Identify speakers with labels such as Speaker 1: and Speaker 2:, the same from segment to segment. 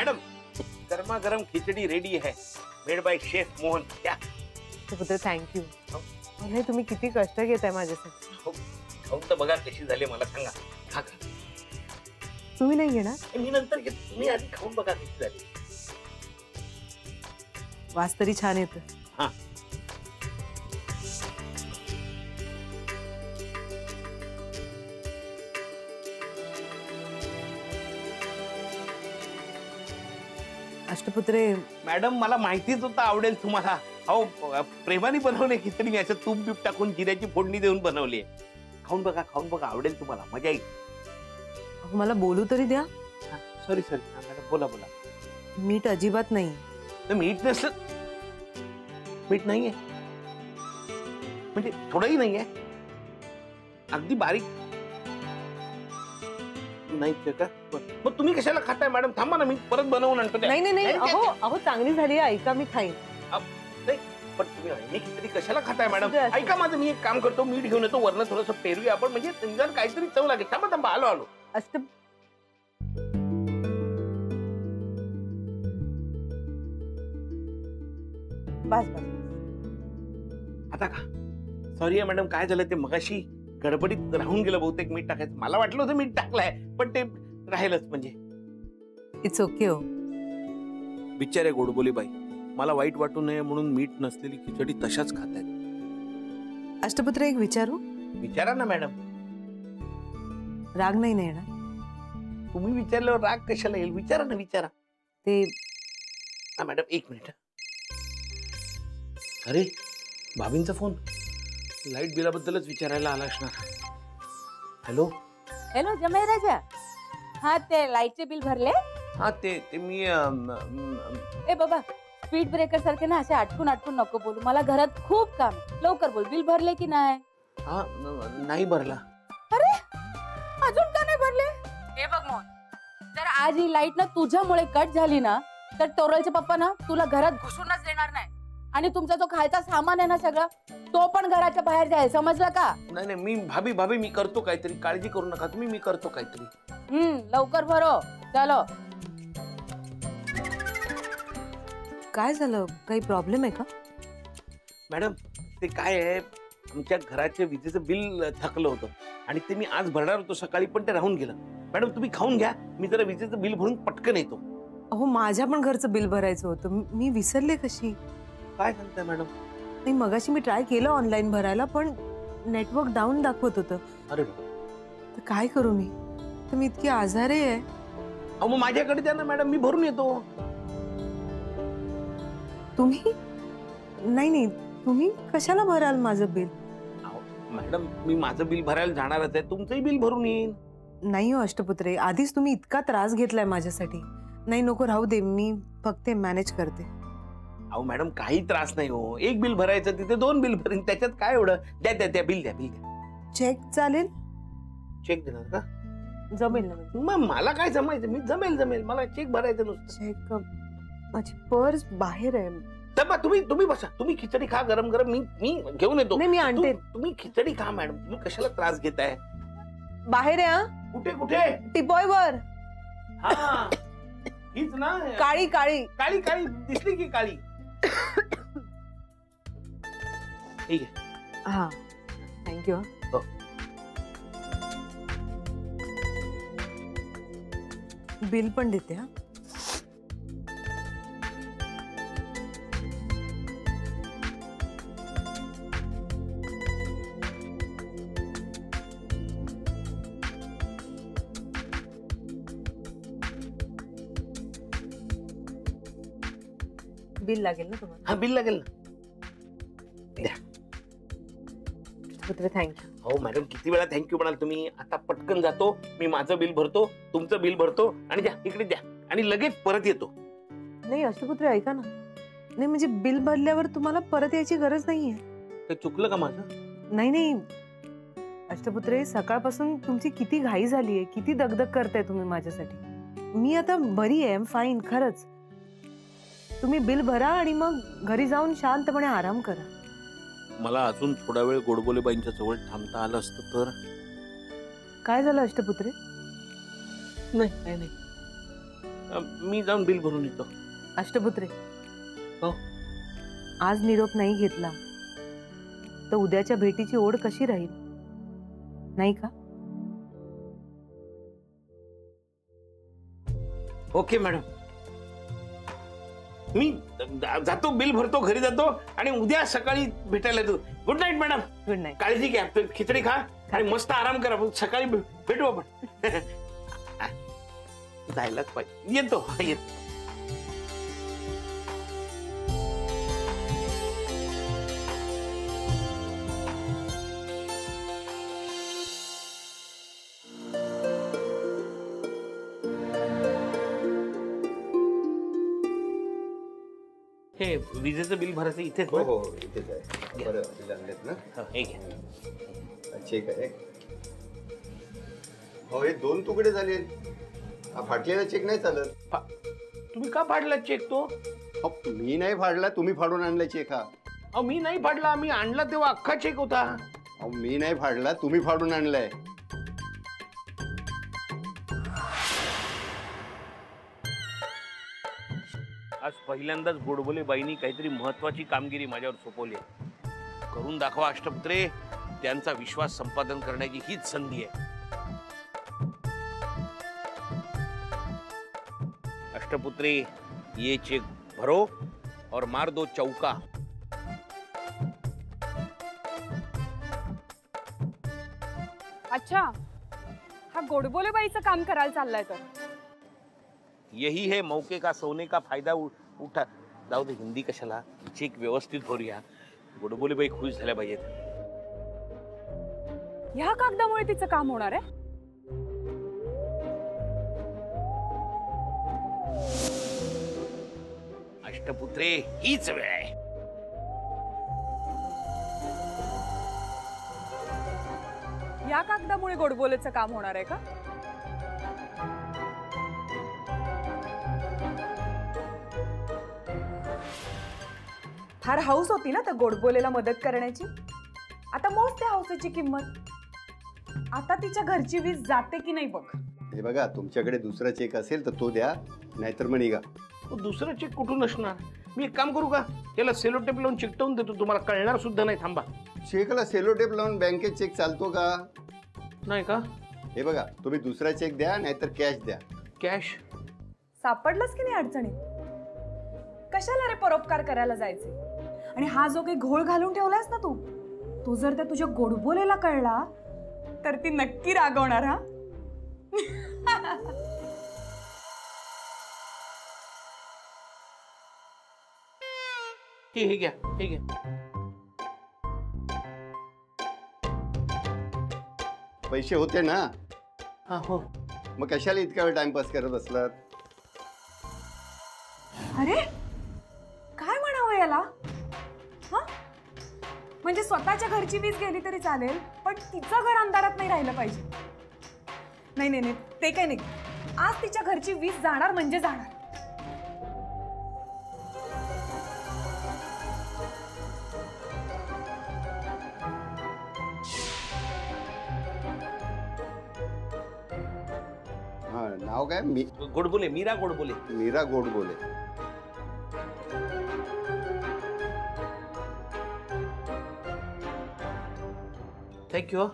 Speaker 1: Madam गर्मा गर्म खिचड़ी ready है, मेड बाय शेफ मोहन. क्या
Speaker 2: पुत्र थँक्यू. हे तुम्ही किती कष्ट घेताय माझ्यासाठी.
Speaker 1: खाऊन तर बघा कशी झाली मला सांगा. खा खा.
Speaker 2: तुम्ही नाही घेणार?
Speaker 1: मी नंतर घेतो, तुम्ही आधी खाऊन बघा कशी झाली.
Speaker 2: वास तरी छान येतो.
Speaker 1: हा
Speaker 2: अष्टपुत्रे,
Speaker 1: मॅडम मला माहितीच होतं आवडेल तुम्हाला. अहो प्रेमाने बनवले खिचडी, याच्यात तूप बीप टाकून जिऱ्याची फोडणी देऊन बनवली. खाऊन बघा आवडेल तुम्हाला, मजा येईल.
Speaker 2: मला बोलू तरी द्या.
Speaker 1: सॉरी मॅडम, बोला.
Speaker 2: मीठ अजिबात नाही.
Speaker 1: मीठ नसलं, मीठ नाहीये म्हणजे थोडंही नाहीये, अगदी बारीक नाही का? मग तुम्ही कशाला खाताय मॅडम? थांबा ना, मी परत बनवून आणतो.
Speaker 2: नाही. अहो चांगली झाली आहे, ऐका मी खाईन.
Speaker 1: पण तुम्ही खिचडी कशाला खाताय मॅडम? ऐका माझं, मी एक काम करतो, मीठ घेऊन येतो, वरनं थोडंसं पेरूया आपण, म्हणजे जर काहीतरी चव लागेल. थांबा आलो.
Speaker 2: अष्ट बस
Speaker 1: आता का? सॉरी मॅडम, काय झालं ते मगाशी गडबडीत राहून गेलं बहुतेक मीठ टाकायचं. मला वाटलं होतं मीठ टाकलंय, पण ते राहिलंच. म्हणजे
Speaker 2: इट्स ओके. हो
Speaker 1: बिचारे गोडबोली बाई, मला वाईट वाटू नये म्हणून मीठ नसलेली खिचडी तशाच खातायत.
Speaker 2: अष्टपुत्र, एक विचारू?
Speaker 1: विचारा ना मॅडम.
Speaker 2: राग नाही ना येणार?
Speaker 1: तुम्ही विचारल्यावर राग कशाला येईल? विचारा ना, विचारा.
Speaker 2: ते
Speaker 1: मॅडम एक मिनिट. अरे भाभींचा फोन. लाईट बिलाबद्दलच विचारायला आला असणार. हॅलो
Speaker 3: जमाई राजा. हा, ते लाईटचे बिल भरले?
Speaker 1: हा ते मी
Speaker 3: ए बाबा, स्पीड ब्रेकर सारखे ना असे आटकून नको बोलू. मला घरात खूप काम. लवकर बोल, बिल भरले की नाही?
Speaker 1: हा नाही भरला.
Speaker 3: अरे अजून का नाही भरले? हे बघ मोहन, जर आज ही लाईट ना तुझ्यामुळे कट झाली ना, तर टोरलचे पप्पा ना तुला घरात घुसूनच देणार नाही. आणि तुमचा जो खायचा सामान आहे ना सगळं, तो पण घराच्या बाहेर जाईल, समजलं का?
Speaker 1: नाही मी भाभी मी करतो काहीतरी, काळजी करू नका तुम्ही, मी करतो काहीतरी.
Speaker 3: लवकर भरो. चलो.
Speaker 2: काय झालं? काही प्रॉब्लेम आहे का?
Speaker 1: मॅडम ते काय आहे, आमच्या घराच्या विजेचं बिल थकलं होतं आणि ते मी आज भरणार होतो सकाळी, पण ते राहून गेलं. मॅडम तुम्ही खाऊन घ्या, मी जरा विजेचं बिल भरून पटकन येतो.
Speaker 2: अहो माझ्या पण घरचं बिल भरायचं होतं, मी विसरले कशी.
Speaker 1: काय सांगताय मॅडम?
Speaker 2: नाही, मगाशी मी ट्राय केलं ऑनलाईन भरायला, पण नेटवर्क डाऊन दाखवत होतं.
Speaker 1: अरे
Speaker 2: तर काय करू मी? तर मी इतकी आजारी आहे.
Speaker 1: अहो मग माझ्याकडे द्या ना मॅडम, मी भरून येतो.
Speaker 2: तुम्ही? नाही, तुम्ही कशाला भराल माझं बिल?
Speaker 1: मॅडम मी माझं बिल भरायला जाणारच आहे, तुमचंही बिल भरून येईन.
Speaker 2: नाही हो अष्टपुत्रे, आधीच तुम्ही इतका त्रास घेतलाय माझ्यासाठी. नाही नको, राहू दे, मी फक्त मॅनेज करते.
Speaker 1: अहो मॅडम काही त्रास नाही हो, एक बिल भरायचं तिथे 2 बिल भरीन, त्याच्यात काय एवढं. द्या बिल द्या.
Speaker 2: चेक चालेल?
Speaker 1: चेक देणार का?
Speaker 2: जमेल ना?
Speaker 1: मग मला काय जमायचं, मी जमेल, मला चेक भरायचं नुसतं.
Speaker 2: चेक? माझी पर्स बाहेर आहे.
Speaker 1: तर तुम्ही बसा, तुम्ही खिचडी खा गरम गरम, मी घेऊन येतो.
Speaker 2: नाही मी आणते.
Speaker 1: तुम्ही खिचडी खा मॅडम, तुम्ही कशाला त्रास घेताय?
Speaker 2: बाहेर आहे.
Speaker 1: कुठे?
Speaker 2: टिपॉय वर.
Speaker 1: हा हीच ना, काळी दिसली की काळी. ठीक आहे.
Speaker 2: हा थँक्यू. बिल पण देते. हा बिल लागेल ना तुम्हाला?
Speaker 1: हा बिल लागेल ना.
Speaker 2: थँक्यू.
Speaker 1: हो मॅडम, किती वेळा थँक्यू म्हणाल तुम्ही? आता पटकन जातो, मी माझं बिल भरतो, तुमचं बिल भरतो आणि द्या इकडे द्या, आणि लगेच परत येतो.
Speaker 2: नाही अष्टपुत्र, ऐका ना. नाही म्हणजे बिल भरल्यावर तुम्हाला परत यायची गरज नाहीये.
Speaker 1: ते चुकलं का माझं?
Speaker 2: नाही अष्टपुत्रे, सकाळपासून तुमची किती घाई झालीये, किती दगदग करताय तुम्ही माझ्यासाठी. मी आता बरी आहे, फाईन. खरंच तुम्ही बिल भरा आणि मग घरी जाऊन शांतपणे आराम करा.
Speaker 1: मला अजून थोडा वेळ गोडबोलेबाईंच्या जवळ थांबता आलं असतं तर.
Speaker 2: काय झालं अष्टपुत्रे?
Speaker 1: नाही. मी जाऊन बिल भरून येतो.
Speaker 2: अष्टपुत्रे,
Speaker 1: हो.
Speaker 2: आज निरोप नाही घेतला तर उद्याच्या भेटीची ओढ कशी राहील, नाही का?
Speaker 1: ओके मॅडम, मी जातो, बिल भरतो, घरी जातो आणि उद्या सकाळी भेटायला येतो. Good night madam.
Speaker 2: Good night.
Speaker 1: काळजी घ्या, खिचडी खा आणि मस्त आराम करा. सकाळी भेटू आपण. जायलाच पाहिजे. येतो. हे विजेचं बिल भरायचं इथेच
Speaker 4: हो
Speaker 1: ना?
Speaker 4: हो इथेच आहे. बरं बिल आणलेत ना?
Speaker 1: हो, हे घ्या.
Speaker 4: चेक आहे. हो हे 2 तुकडे झाले. हा फाटलेला चेक नाही चालत.
Speaker 1: तुम्ही का फाडला चेक तो?
Speaker 4: अहो, मी नाही फाडला, तुम्ही फाडून आणला चेक हा.
Speaker 1: अहो मी नाही फाडला, मी आणला तेव्हा अख्खा चेक होता.
Speaker 4: अहो मी नाही फाडला, तुम्ही फाडून आणलाय.
Speaker 1: आज पहिल्यांदाच गोडबोले बाईंनी काहीतरी महत्वाची कामगिरी माझ्यावर सोपवली आहे. करून दाखवा अष्टपुत्रे. त्यांचा विश्वास संपादन करण्याची हीच संधी आहे. अष्टपुत्रे, ये चेक भरो और मार दो चौका.
Speaker 5: अच्छा, हा गोडबोलेबाईचं काम करायला चाललाय तर.
Speaker 1: यही है मौके का सोने का फायदा उठा. जाऊ दे, हिंदी कशाला. चेक व्यवस्थित भरूया. गोडबोले बाई खुश झाल्या पाहिजेत.
Speaker 5: ह्या कागदामुळे तिचं काम होणार आहे.
Speaker 1: अष्टपुत्रे, हीच वेळ आहे.
Speaker 5: या कागदामुळे गोडबोलेचं काम होणार आहे का? फार हौस होती ना त्या गोडबोलेला मदत करण्याची. आता मोज त्या हौसेची किंमत. आता तिच्या घरची वीज जाते की नाही बघ.
Speaker 4: हे बघा, तुमच्याकडे दुसरा चेक असेल तर तो द्या, नाहीतर मग निघा.
Speaker 1: दुसरं चेक कुठून असणार? मी एक काम करू का, याला सेलो टेप लावून चिकटवून देतो. तुम्हाला कळणार सुद्धा नाही. थांबा.
Speaker 4: चेकला सेलो टेप लावून बँकेत चेक चालतो का?
Speaker 1: नाही का?
Speaker 4: हे बघा, तुम्ही दुसरा चेक द्या, नाहीतर कॅश द्या.
Speaker 1: कॅश?
Speaker 5: सापडलंच की नाही अडचणीत? कशाला रे परोपकार करायला जायचे? आणि हा जो काही घोळ घालून ठेवलायस ना तू, तो जर त्या तुझ्या गोडबोलेला कळला तर ती नक्की रागवणार. हा
Speaker 1: हे घ्या, हे घ्या.
Speaker 4: पैसे होते ना?
Speaker 1: हा हो.
Speaker 4: मग कशाला इतका वेळ टाइमपास करत बसलात?
Speaker 5: अरे काय म्हणावं याला? हा म्हणजे स्वतःच्या घरची वीज गेली तरी चालेल, पण तिचं घर अंधारात नाही राहिलं पाहिजे. नाही नाही नाही, ते काही नाही. आज तिच्या घरची वीज जाणार म्हणजे जाणार.
Speaker 4: हा, नाव काय?
Speaker 1: गोडबोले, मीरा गोडबोले.
Speaker 4: मीरा गोडबोले.
Speaker 1: थँक्यू.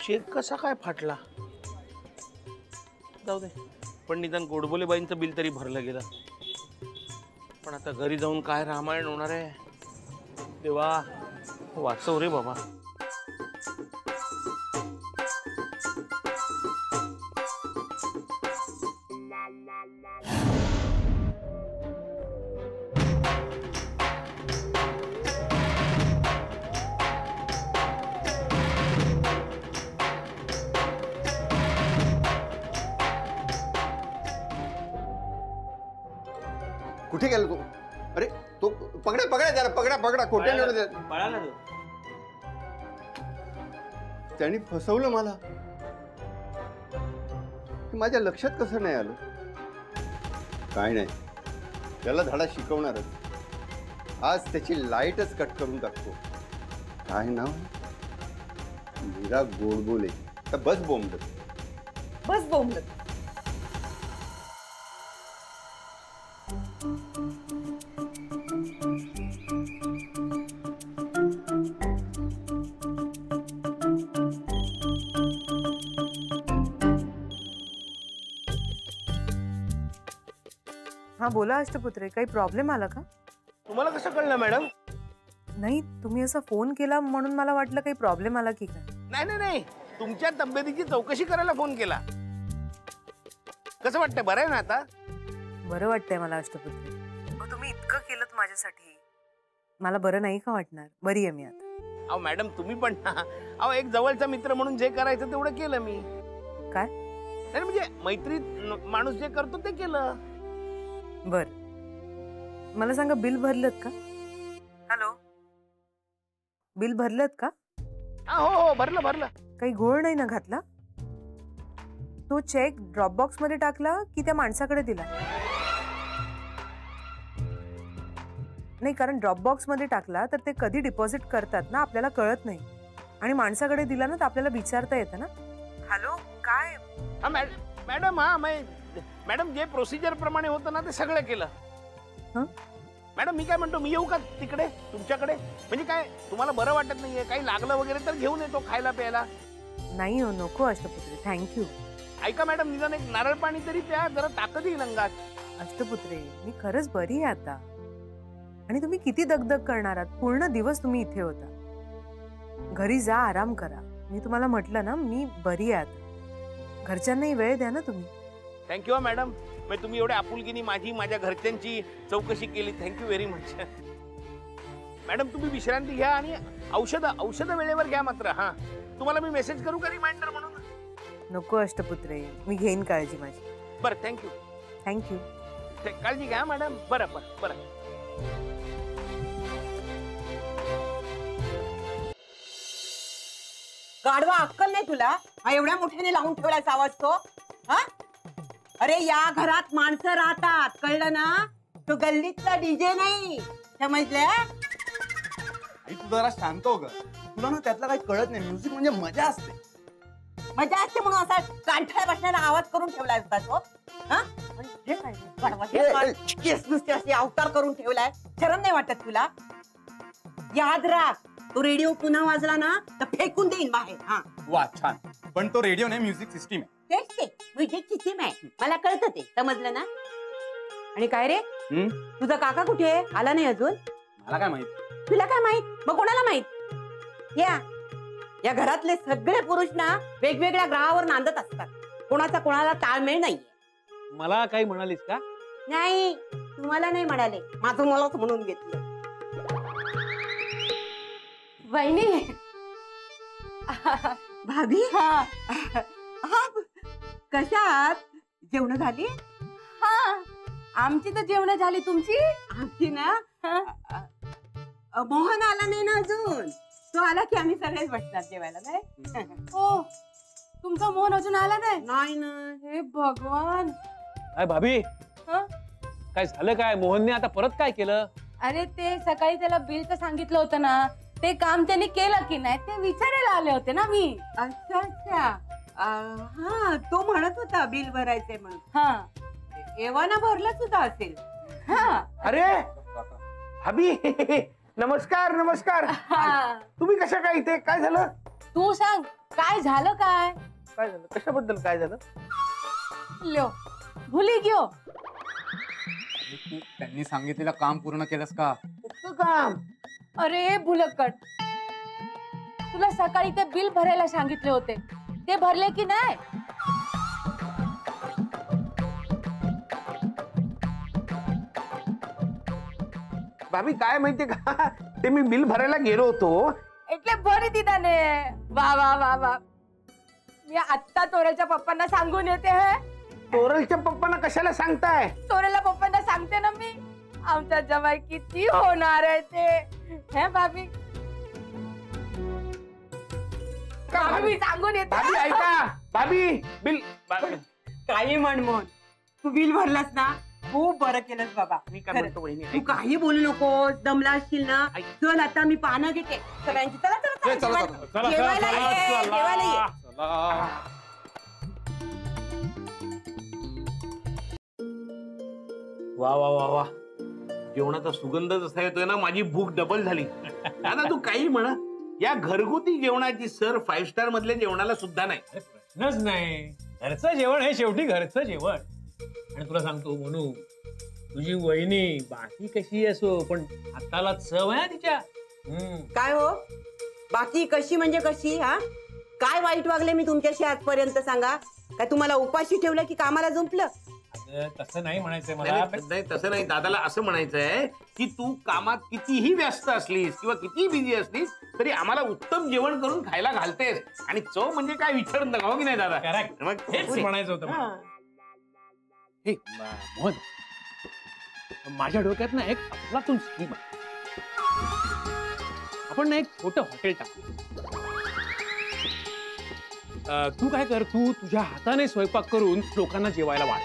Speaker 1: चेक कसा काय फाटला? जाऊ दे, पण निदान गोडबोले बाईंचं बिल तरी भरलं गेलं. पण आता घरी जाऊन काय रामायण होणार आहे देवा. वाचव रे बाबा.
Speaker 4: कुठे गेला तो? अरे तो पकडा पकडा त्याला, पकडा पकडा. कोट्याने
Speaker 1: पळाला तो.
Speaker 4: त्यांनी फसवलं मला. माझ्या लक्षात कसं नाही आलं? काय नाही, त्याला धडा शिकवणारच. आज त्याची लाईटच कट करून टाकतो. काय नाव? मीरा गोड बोले तर बस बोंबलत.
Speaker 5: बस बोंबलत.
Speaker 2: हा बोला अष्टपुत्रे, काही प्रॉब्लेम आला का?
Speaker 1: तुम्हाला कसं कळलं मॅडम?
Speaker 2: नाही, तुम्ही असा फोन केला म्हणून मला वाटलं काही प्रॉब्लेम आला की काय.
Speaker 1: नाही नाही नाही, तुमच्या तब्येतीची चौकशी करायला फोन केला. कसं वाटतंय, बरं आहे ना आता?
Speaker 2: बरं वाटतंय मला अष्टपुत्रे. तुम्ही इतकं केलं माझ्यासाठी, मला बरं नाही का वाटणार? बरी आहे मी आता.
Speaker 1: अहो मॅडम तुम्ही पण ना, अहो एक जवळचा मित्र म्हणून जे करायचं तेवढं केलं मी.
Speaker 2: काय?
Speaker 1: नाही म्हणजे मैत्रीत माणूस जे करतो ते केलं.
Speaker 2: बर, मला सांगा, बिल भरलत का? हॅलो, बिल भरलत का?
Speaker 1: हो हो भरलं भरलं.
Speaker 2: काही घोळ नाही ना घातला? तो चेक ड्रॉप बॉक्स मध्ये टाकला की त्या माणसाकडे दिला? नाही, कारण ड्रॉप बॉक्स मध्ये टाकला तर ते कधी डिपॉझिट करतात ना आपल्याला कळत नाही, आणि माणसाकडे दिला ना तर आपल्याला विचारता येतं ना. हॅलो, काय?
Speaker 1: हा मॅडम हा मॅडम जे प्रोसिजर प्रमाणे होतं ना ते सगळं केलं.
Speaker 2: हं?
Speaker 1: मॅडम मी काय म्हणतो, मी येऊ का तिकडे तुमच्याकडे? म्हणजे काय तुम्हाला बरं वाटत नाहीये, काही लागलं वगैरे तर घेऊन येतो खायला प्यायला.
Speaker 2: नाही हो, नको अष्टपुत्रे, थँक्यू.
Speaker 1: ऐका मॅडम, निदान एक नारळ पाणी तरी प्या, जरा ताकद येईल अंगात.
Speaker 2: अष्टपुत्रे, मी खरंच बरी आहे आता. आणि तुम्ही किती दगदग करणार आहात? पूर्ण दिवस तुम्ही इथे होता. घरी जा, आराम करा. मी तुम्हाला म्हटलं ना, मी बरी आहे आता. घरच्यांनाही वेळ द्या ना तुम्ही.
Speaker 1: थँक्यू मॅडम, म्हणजे तुम्ही एवढ्या आपुलकीने माझ्या घरच्यांची चौकशी केली. Thank you very much. मॅडम तुम्ही विश्रांती घ्या आणि औषध वेळेवर घ्या मात्र. हा, तुम्हाला मी मेसेज करू का रिमाइंडर म्हणून?
Speaker 2: नको अष्टपुत्रे, मी घेईन काळजी माझी.
Speaker 1: बरं, थँक्यू.
Speaker 2: थँक्यू.
Speaker 1: काळजी घ्या मॅडम. बरं बरं बरं.
Speaker 6: गाढवा, अक्कल नाही तुला? हा एवढ्या मोठ्याने लावून ठेवलायचा आवाज तो? हा? अरे या घरात माणसं राहतात, कळलं ना? तो गल्लीतला डीजे नाही, समजलं?
Speaker 7: तू जरा शांत हो ग. तुला ना त्यातला काही कळत नाही. म्युझिक म्हणजे मजा असते.
Speaker 6: मजा असते म्हणून असा कांठळ्या बसण्याला आवाज करून ठेवलाय होता तो. हा? आणि हे काय गाढवा, हे काय? केस नुसते असे अवतार करून ठेवलाय. शरम नाही वाटत तुला? याद राख, तो रेडिओ पुन्हा वाजला ना तर फेकून देईन बाहेर. हा,
Speaker 7: वा छान. पण तो रेडिओ नाही, म्युझिक सिस्टीम आहे.
Speaker 6: तेच ते म्युझिक सिस्टीम आहे, मला कळतं ते, समजलं ना? आणि काय रे, तुझा काका कुठे आहे? आला नाही अजून?
Speaker 7: मला काय माहित?
Speaker 6: तुला काय माहित? मग कोणाला माहित? या घरातले सगळे पुरुष ना वेगवेगळ्या ग्रहावर नांदत असतात. कोणाचा कोणाला ताळमेळ नाहीये.
Speaker 8: मला काही म्हणालीस का?
Speaker 6: नाही, तुम्हाला नाही म्हणाले, माझं मलाच म्हणून घेतलं.
Speaker 3: वहिनी,
Speaker 6: भाभी,
Speaker 3: हा
Speaker 6: कशा आहात? जेवण झाली?
Speaker 3: हा, आमची तर जेवण झाली, तुमची?
Speaker 6: आमची ना, मोहन आला नाही ना अजून. तो आला की आम्ही सगळेच बसणार जेवायला. काय
Speaker 3: हो, तुमचा मोहन अजून आला नाही?
Speaker 6: नाही ना.
Speaker 3: हे भगवान.
Speaker 8: काय भाभी,
Speaker 3: हं?
Speaker 8: काय झालं काय? मोहनने आता परत काय केलं?
Speaker 3: अरे ते सकाळी त्याला बिलचं सांगितलं होतं ना, ते काम त्यांनी केलं की नाही ते विचारायला आले होते ना मी.
Speaker 6: अच्छा अच्छा. हा, तो म्हणत होता बिल भरायचंय म्हणून.
Speaker 3: हा,
Speaker 6: एव्हाना भरलं सुद्धा असेल.
Speaker 3: हा.
Speaker 1: अरे भाभी, नमस्कार नमस्कार.
Speaker 3: हा.
Speaker 1: तुम्ही कशा काय इथे? काय झालं?
Speaker 3: तू सांग, काय झालं? काय
Speaker 1: काय झालं? कशाबद्दल काय झालं?
Speaker 3: ल्यो, भुली गयो.
Speaker 7: तू त्यांनी सांगितलेलं काम पूर्ण केलंस का?
Speaker 1: कुठलं काम?
Speaker 3: अरे भुलक्कड, तुला सकाळी ते बिल भरायला सांगितले होते, ते भरले की नाही?
Speaker 1: भाभी काय माहितीये का, ते मी बिल भरायला गेलो होतो.
Speaker 3: એટલે ભરી દીધા ને. वा वा वा वा, मी आत्ता तोरेच्या पप्पांना सांगून येते. हे
Speaker 1: तोरलच्या पप्पांना कशाला सांगताय?
Speaker 3: तोरेला पप्पांना सांगते ना मी, आमचा जवाई किती होणार आहे ते. हे भाभी,
Speaker 1: का भाभी?
Speaker 3: मी सांगून येते.
Speaker 1: भाभी ऐका, भाभी बिल
Speaker 6: काही म्हण मोहन, तू बिल भरलास ना? खूप बरं केलंस बाबा.
Speaker 1: मी काय
Speaker 6: खरं.
Speaker 1: म्हणतो वहिनी
Speaker 6: तू
Speaker 1: ऐक.
Speaker 6: काही बोलू नकोस, दमला असशील ना.
Speaker 1: ऐक.
Speaker 6: चल आता मी पानं घेते सगळ्यांची. चला चला
Speaker 7: ए, चला,
Speaker 6: चला
Speaker 7: चला.
Speaker 8: चला,
Speaker 6: जेवायला
Speaker 8: चला,
Speaker 6: ये,
Speaker 8: चला.
Speaker 6: जेवायला ये.
Speaker 7: चला.
Speaker 1: वा वा वा वा, जेवणाचा सुगंध जसा येतोय ना, माझी भूक डबल झाली. दादा तू काही म्हणा, या घरगुती जेवणाची सर 5 स्टार मधल्या जेवणाला सुद्धा नाही.
Speaker 8: अरे प्रश्नच नाही. घरचं जेवण हे शेवटी घरचं जेवण. आणि तुला सांगतो म्हणू, तुझी वहिनी बाकी कशी असो पण हाताला चव आहे तिच्या.
Speaker 6: काय हो, बाकी कशी म्हणजे कशी? हा, काय वाईट वागले मी तुमच्याशी आजपर्यंत सांगा? काय तुम्हाला उपाशी ठेवलं की कामाला जुंपलं?
Speaker 8: अगं, तसं नाही म्हणायचंय
Speaker 1: नाही,
Speaker 8: मला.
Speaker 1: नाही, नाही, तसं नाही. दादाला असं म्हणायचंय की तू कामात कितीही व्यस्त असलीस किंवा कितीही बिझी असलीस तरी आम्हाला उत्तम जेवण करून खायला घालतेस. आणि चव म्हणजे काय विचारून नका, हो की नाही दादा?
Speaker 8: Correct.
Speaker 1: मग
Speaker 8: हेच म्हणायचं होतं मला. हे, मोहन, माझ्या डोक्यात ना एक अफलातून स्कीम आहे. आपण ना एक छोटं हॉटेल टाकू. तू काय कर, तू तुझ्या हाताने स्वयंपाक करून लोकांना जेवायला वाढ.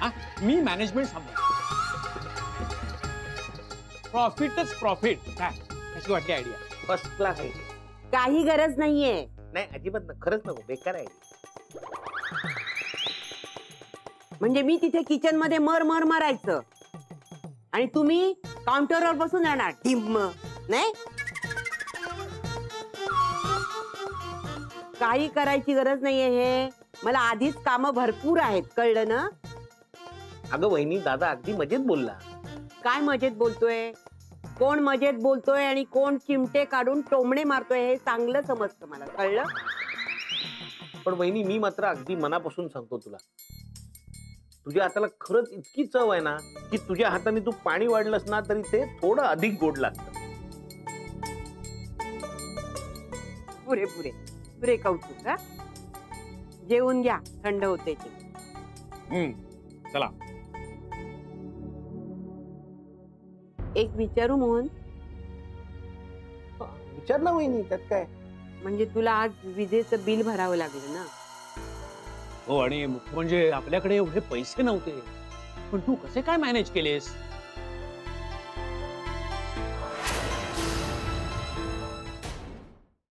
Speaker 8: हा, मी मॅनेजमेंट सांभाळ. प्रॉफिटच प्रॉफिट. काय कशी वाटली आयडिया?
Speaker 1: फर्स्ट क्लास आहे.
Speaker 6: काही गरज नाहीये.
Speaker 1: नाही अजिबात नाही. खरंच नको, बेकार आहे.
Speaker 6: म्हणजे मी तिथे किचन मध्ये मर मर मारायचं आणि तुम्ही काउंटरवर बसून राहणार डिम. नाही, काही करायची गरज नाहीये. हे मला आधीच कामं भरपूर आहेत, कळलं ना?
Speaker 1: अगं वहिनी, दादा अगदी मजेत बोलला.
Speaker 6: काय मजेत बोलतोय? कोण मजेत बोलतोय आणि कोण चिमटे काढून टोमणे मारतोय हे चांगलं समजतं मला, कळलं?
Speaker 1: पण वहिनी, मी मात्र अगदी मनापासून सांगतो तुला, तुझ्या हाताला खरंच इतकी चव आहे ना की तुझ्या हाताने तू पाणी वाढलंस ना तरी ते थोडं अधिक गोड लागतं.
Speaker 6: पुरे पुरे पुरे कौतुक. हा, जेवून घ्या, थंड होते ते.
Speaker 8: चला.
Speaker 6: एक विचारू मोहन,
Speaker 1: विचार ना वहिनी, त्यात काय.
Speaker 6: म्हणजे तुला आज विजेचं बिल भरावं लागलं ना?
Speaker 8: हो, आणि मुख्य म्हणजे आपल्याकडे एवढे पैसे नव्हते. पण तू कसे काय मॅनेज केलेस?